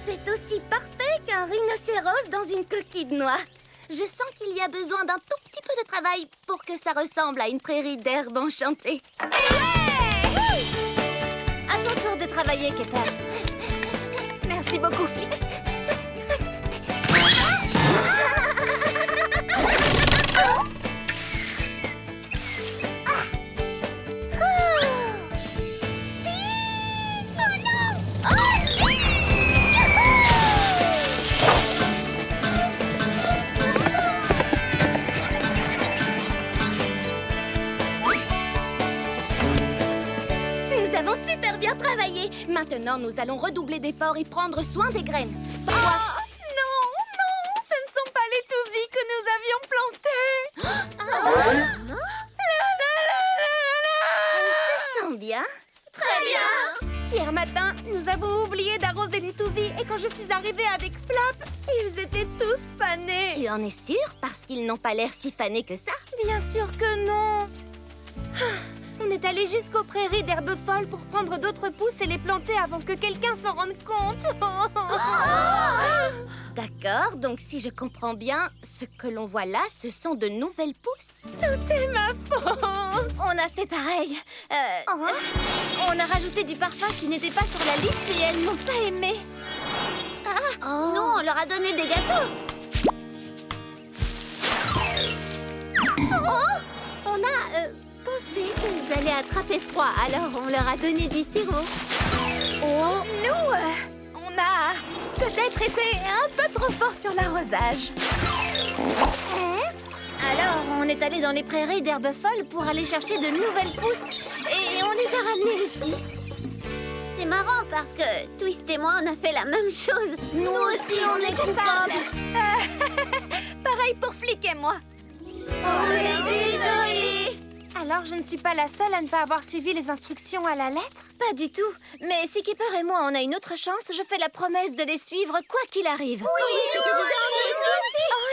C'est aussi parfait qu'un rhinocéros dans une coquille de noix. Je sens qu'il y a besoin d'un tout petit peu de travail pour que ça ressemble à une prairie d'herbe enchantée. Ouais! À ton tour de travailler, Kepper. Merci beaucoup, Flic. Nous avons super bien travaillé. Maintenant, nous allons redoubler d'efforts et prendre soin des graines. Non, non, ce ne sont pas les touzis que nous avions plantés. Ça sent bien. Très bien. Hier matin, nous avons oublié d'arroser les touzis et quand je suis arrivée avec Flap, ils étaient tous fanés. Tu en es sûre? Parce qu'ils n'ont pas l'air si fanés que ça. Bien sûr que non. On est allé jusqu'aux prairies d'herbes folles pour prendre d'autres pousses et les planter avant que quelqu'un s'en rende compte. D'accord, donc si je comprends bien, ce que l'on voit là, ce sont de nouvelles pousses. Tout est ma faute. On a fait pareil. On a rajouté du parfum qui n'était pas sur la liste et elles n'ont pas aimé. Non, on leur a donné des gâteaux. On a pensé qu'elles allaient attraper froid, alors on leur a donné du sirop. Nous, on a peut-être été un peu trop fort sur l'arrosage. Alors on est allé dans les prairies d'herbes folles pour aller chercher de nouvelles pousses et on les a ramenées ici. C'est marrant parce que Twist et moi on a fait la même chose. Nous aussi, on est coupables. Pareil pour Flic et moi. On est désolés. Alors je ne suis pas la seule à ne pas avoir suivi les instructions à la lettre? Pas du tout. Mais si Kipper et moi on a une autre chance, je fais la promesse de les suivre quoi qu'il arrive. Oh,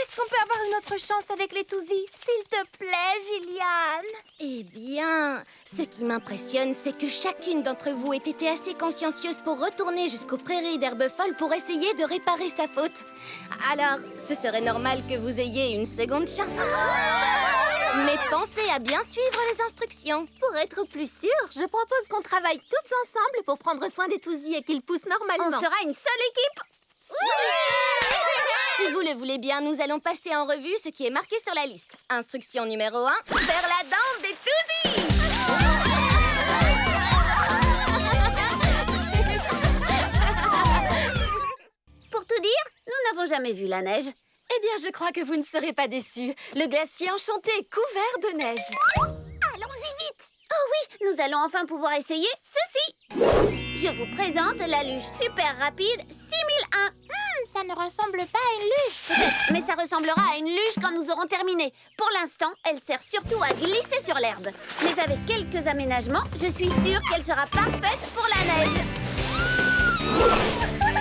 est-ce qu'on peut avoir une autre chance avec les touzis? S'il te plaît, Gilliane. Eh bien, ce qui m'impressionne, c'est que chacune d'entre vous ait été assez consciencieuse pour retourner jusqu'aux prairies d'herbes folles pour essayer de réparer sa faute. Alors, ce serait normal que vous ayez une seconde chance. Mais pensez à bien suivre les instructions. Pour être plus sûre, je propose qu'on travaille toutes ensemble pour prendre soin des touzis et qu'ils poussent normalement. On sera une seule équipe. Si vous le voulez bien, nous allons passer en revue ce qui est marqué sur la liste. Instruction numéro 1, faire la danse des touzis. Pour tout dire, nous n'avons jamais vu la neige. Eh bien, je crois que vous ne serez pas déçus. Le glacier enchanté est couvert de neige. Allons-y vite! Oh oui, nous allons enfin pouvoir essayer ceci. Je vous présente la luge super rapide 6001. Ça ne ressemble pas à une luge. Peut-être, mais ça ressemblera à une luge quand nous aurons terminé. Pour l'instant, elle sert surtout à glisser sur l'herbe. Mais avec quelques aménagements, je suis sûre qu'elle sera parfaite pour la neige.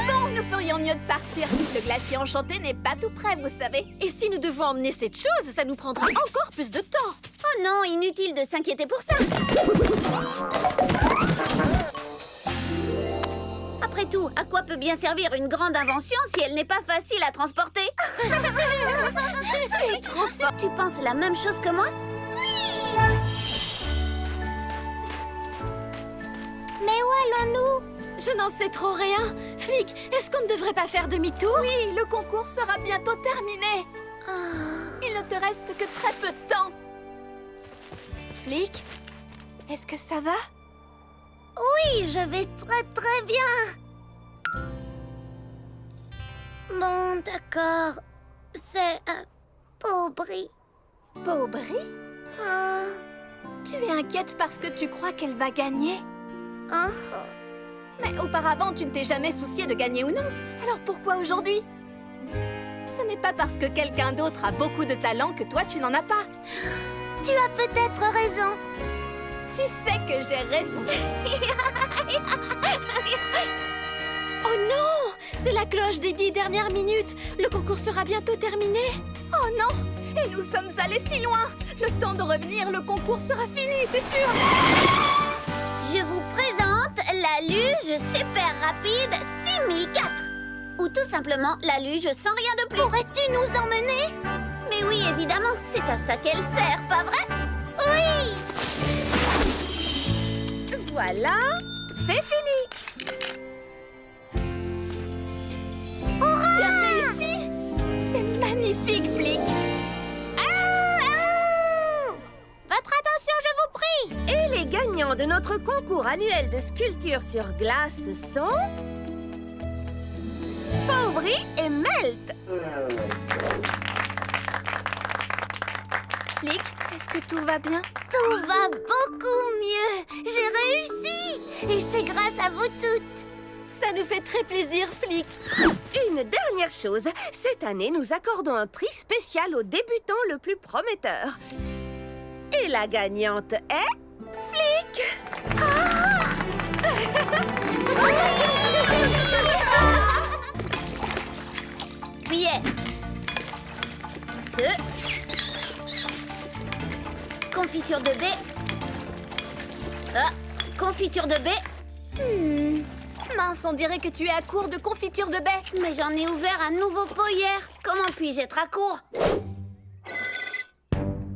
Bon, nous ferions mieux de partir. Le glacier enchanté n'est pas tout prêt, vous savez. Et si nous devons emmener cette chose, ça nous prendra encore plus de temps. Oh non, inutile de s'inquiéter pour ça. Après tout, à quoi peut bien servir une grande invention si elle n'est pas facile à transporter? Tu es trop fort. Tu penses la même chose que moi? Oui! Mais où allons-nous? Je n'en sais trop rien. Flic, est-ce qu'on ne devrait pas faire demi-tour? Oui, le concours sera bientôt terminé. Il ne te reste que très peu de temps. Flic, est-ce que ça va? Oui, je vais très très bien. Bon, d'accord. C'est Paubry. Paubry? Ah, Tu es inquiète parce que tu crois qu'elle va gagner? ah. Mais auparavant, tu ne t'es jamais soucié de gagner ou non. Alors pourquoi aujourd'hui? Ce n'est pas parce que quelqu'un d'autre a beaucoup de talent que toi, tu n'en as pas. Tu as peut-être raison. Tu sais que j'ai raison. Oh non! C'est la cloche des 10 dernières minutes. Le concours sera bientôt terminé. Oh non! Et nous sommes allés si loin. Le temps de revenir, le concours sera fini, c'est sûr. Je vous présente la luge super rapide 6004. Tout simplement la luge sans rien de plus. Pourrais-tu nous emmener? Mais oui, évidemment, c'est à ça qu'elle sert, pas vrai? Oui! Voilà, c'est fini. Tu as réussi. C'est magnifique, Flic. Votre attention, je vous prie. Et les gagnants de notre concours annuel de sculpture sur glace sont... Pauvri et Melt. Flic, est-ce que tout va bien? Tout va beaucoup mieux. J'ai réussi. Et c'est grâce à vous toutes. Ça nous fait très plaisir, Flic. Une dernière chose. Cette année, nous accordons un prix spécial au débutant le plus prometteur. Et la gagnante est... Flic. Cuillère. Queue. Confiture de baie. Ah, confiture de baie. Mince, on dirait que tu es à court de confiture de baie. Mais j'en ai ouvert un nouveau pot hier. Comment puis-je être à court?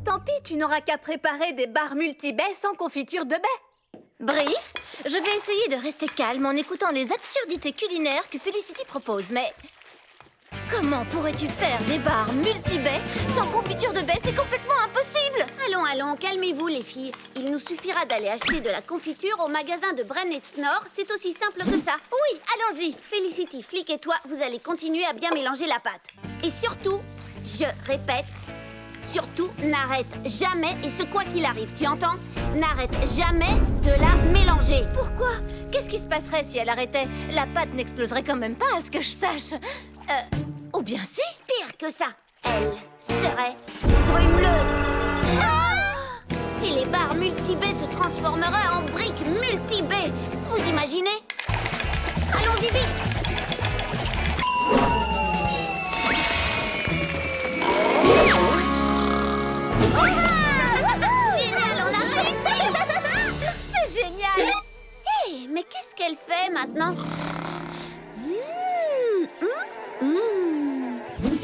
Tant pis, tu n'auras qu'à préparer des barres multi-baies sans confiture de baie. Brie, je vais essayer de rester calme en écoutant les absurdités culinaires que Felicity propose, mais... Comment pourrais-tu faire des barres multi-baies sans confiture de baie? C'est complètement impossible! Allons, allons, calmez-vous les filles. Il nous suffira d'aller acheter de la confiture au magasin de Bren et Snore. C'est aussi simple que ça. Oui, allons-y. Felicity, Flic et toi, vous allez continuer à bien mélanger la pâte. Et surtout, je répète, surtout, n'arrête jamais, et ce quoi qu'il arrive, tu entends? N'arrête jamais de la mélanger. Pourquoi? Qu'est-ce qui se passerait si elle arrêtait? La pâte n'exploserait quand même pas, à ce que je sache. Ou bien si? Pire que ça, elle serait grumeleuse. Et les barres multi-baies se transformeraient en briques multi-baies. Vous imaginez? Allons-y vite. Génial, on a réussi. C'est génial! Hé, mais qu'est-ce qu'elle fait maintenant?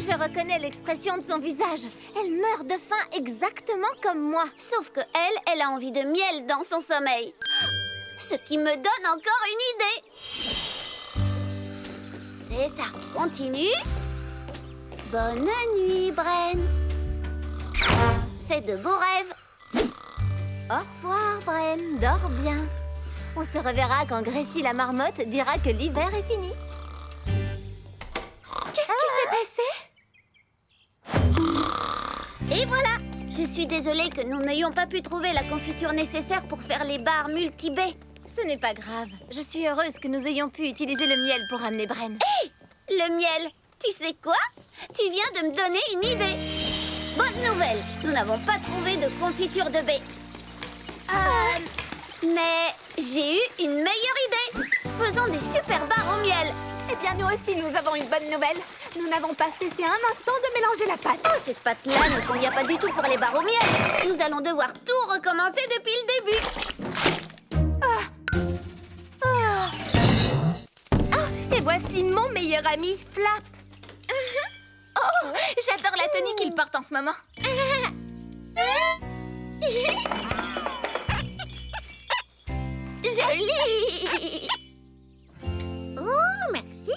Je reconnais l'expression de son visage. Elle meurt de faim exactement comme moi. Sauf que elle a envie de miel dans son sommeil. Ce qui me donne encore une idée. C'est ça. Continue. Bonne nuit, Bren. Fais de beaux rêves. Au revoir, Bren. Dors bien. On se reverra quand Gracie la marmotte dira que l'hiver est fini. Qu'est-ce qui s'est passé? Et voilà. Je suis désolée que nous n'ayons pas pu trouver la confiture nécessaire pour faire les barres multi-baies. Ce n'est pas grave. Je suis heureuse que nous ayons pu utiliser le miel pour amener Bren. Le miel. Tu sais quoi? Tu viens de me donner une idée. Bonne nouvelle. Nous n'avons pas trouvé de confiture de baie. Mais j'ai eu une meilleure idée. Faisons des super barres au miel. Eh bien, nous aussi, nous avons une bonne nouvelle. Nous n'avons pas cessé un instant de mélanger la pâte. Oh, cette pâte-là ne convient pas du tout pour les barres au miel. Nous allons devoir tout recommencer depuis le début. Et voici mon meilleur ami, Flap. Oh, j'adore la tenue qu'il porte en ce moment. Joli. Oh, merci.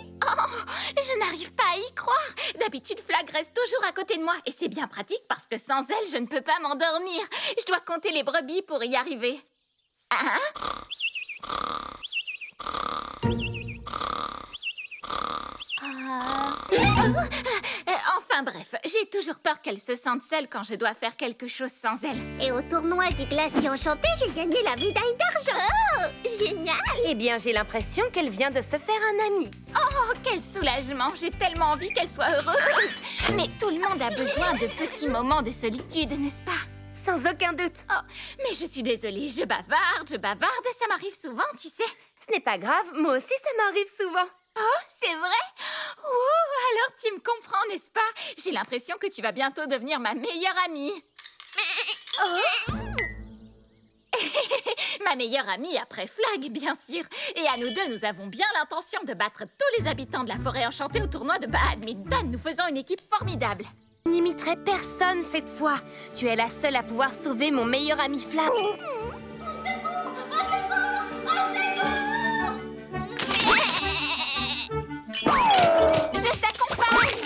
Je n'arrive pas à y croire. D'habitude, Flag reste toujours à côté de moi. Et c'est bien pratique parce que sans elle, je ne peux pas m'endormir. Je dois compter les brebis pour y arriver. Enfin bref, j'ai toujours peur qu'elle se sente seule quand je dois faire quelque chose sans elle. Et au tournoi du glacier enchanté, j'ai gagné la médaille d'argent. Oh, génial. Eh bien, j'ai l'impression qu'elle vient de se faire un ami. Oh, quel soulagement! J'ai tellement envie qu'elle soit heureuse. Mais tout le monde a besoin de petits moments de solitude, n'est-ce pas? Sans aucun doute. Oh, mais je suis désolée, je bavarde, ça m'arrive souvent, tu sais. Ce n'est pas grave, moi aussi ça m'arrive souvent. Oh, c'est vrai? Oh, alors tu me comprends, n'est-ce pas? J'ai l'impression que tu vas bientôt devenir ma meilleure amie. Ma Ma meilleure amie après Flag, bien sûr. Et à nous deux, nous avons bien l'intention de battre tous les habitants de la forêt enchantée au tournoi de badminton. Nous faisons une équipe formidable. Je n'imiterai personne cette fois. Tu es la seule à pouvoir sauver mon meilleur ami Flap. Je t'accompagne.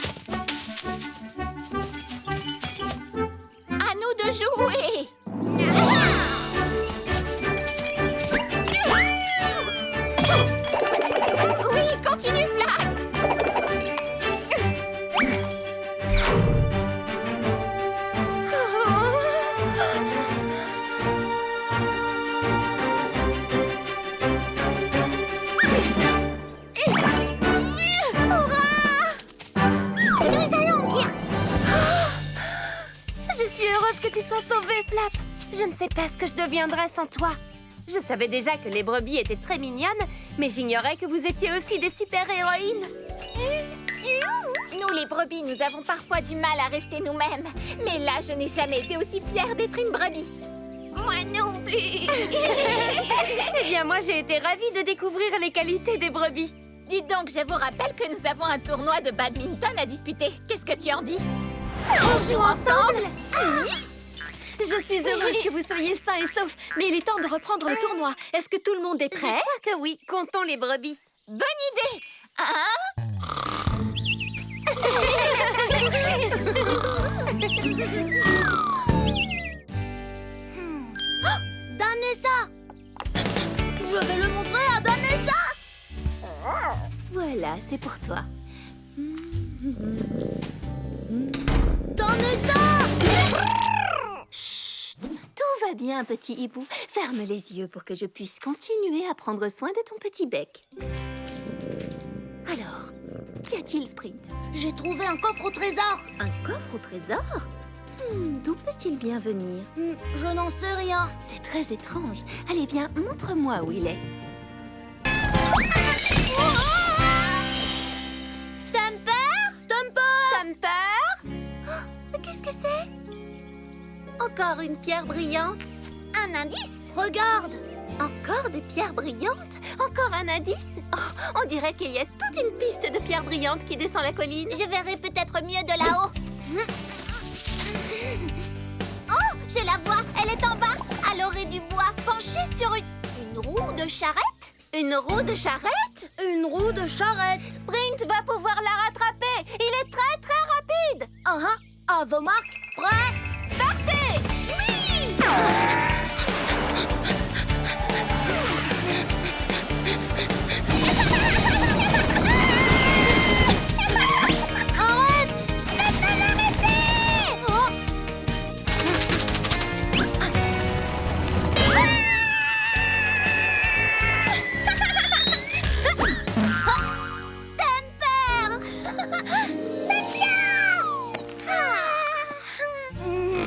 À nous de jouer. Oui, continue, Flag. Je suis heureuse que tu sois sauvée, Flap. Je ne sais pas ce que je deviendrais sans toi. Je savais déjà que les brebis étaient très mignonnes, mais j'ignorais que vous étiez aussi des super-héroïnes. Nous, les brebis, nous avons parfois du mal à rester nous-mêmes. Mais là, je n'ai jamais été aussi fière d'être une brebis. Moi non plus. Eh bien, moi, j'ai été ravie de découvrir les qualités des brebis. Dites donc, je vous rappelle que nous avons un tournoi de badminton à disputer. Qu'est-ce que tu en dis? On joue ensemble? Je suis heureuse que vous soyez sains et saufs, mais il est temps de reprendre le tournoi. Est-ce que tout le monde est Je prêt? crois que oui. Comptons les brebis. Bonne idée! Hein? Danessa! Je vais le montrer à Danessa! Voilà, c'est pour toi. Danessa! Chut! Tout va bien, petit hibou. Ferme les yeux pour que je puisse continuer à prendre soin de ton petit bec. Alors, qu'y a-t-il, Sprint? J'ai trouvé un coffre au trésor! Un coffre au trésor? D'où peut-il bien venir? Je n'en sais rien. C'est très étrange. Allez, viens, montre-moi où il est. Qu'est-ce que c'est? Encore une pierre brillante? Un indice? Regarde! Encore des pierres brillantes? Encore un indice? Oh, on dirait qu'il y a toute une piste de pierres brillantes qui descend la colline. Je verrai peut-être mieux de là-haut. Oh, je la vois, elle est en bas, à l'orée du bois, penchée sur une roue de charrette. Une roue de charrette? Une roue de charrette! Sprint va pouvoir la rattraper. Il est très, très rapide. À vos marques, prêts? Partez! Oui! Arrête! Oh.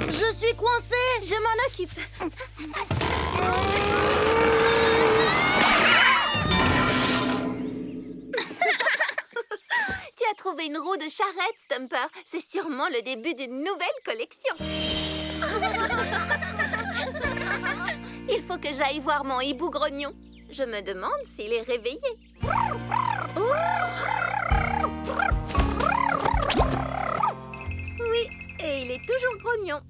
Je suis coincée! Je m'en occupe. Tu as trouvé une roue de charrette, Stumper. C'est sûrement le début d'une nouvelle collection. Il faut que j'aille voir mon hibou grognon. Je me demande s'il est réveillé. Oui, et il est toujours grognon.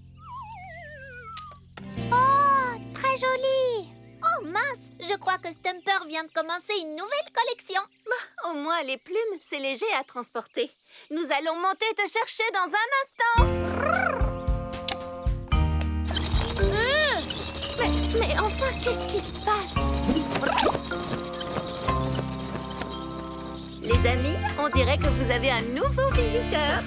Très joli. Oh mince, je crois que Stumper vient de commencer une nouvelle collection. Au moins, les plumes, c'est léger à transporter. Nous allons monter te chercher dans un instant. Mais enfin, qu'est-ce qui se passe? Les amis, on dirait que vous avez un nouveau visiteur.